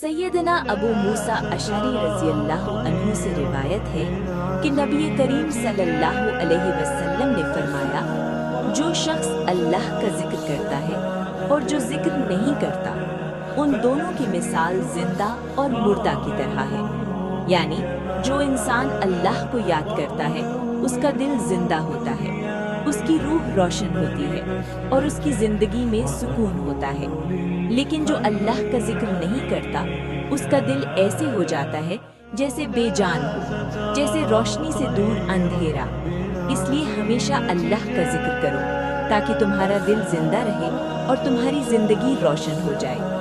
सैयदना अबू मूसा Ashari रज़ी अल्लाह अन्हु से रिवायत है कि नबी करीम सल्लल्लाहु अलैहि वसल्लम ने फरमाया, जो शख्स अल्लाह का जिक्र करता है और जो जिक्र नहीं करता, उन दोनों की मिसाल जिंदा और मुर्दा की तरह है। यानी जो इंसान अल्लाह को याद करता है उसका दिल जिंदा होता है, उसकी रूह रोशन होती है और उसकी जिंदगी में सुकून होता है। लेकिन जो अल्लाह का जिक्र नहीं करता उसका दिल ऐसे हो जाता है जैसे बेजान हो, जैसे रोशनी से दूर अंधेरा। इसलिए हमेशा अल्लाह का जिक्र करो ताकि तुम्हारा दिल जिंदा रहे और तुम्हारी जिंदगी रोशन हो जाए।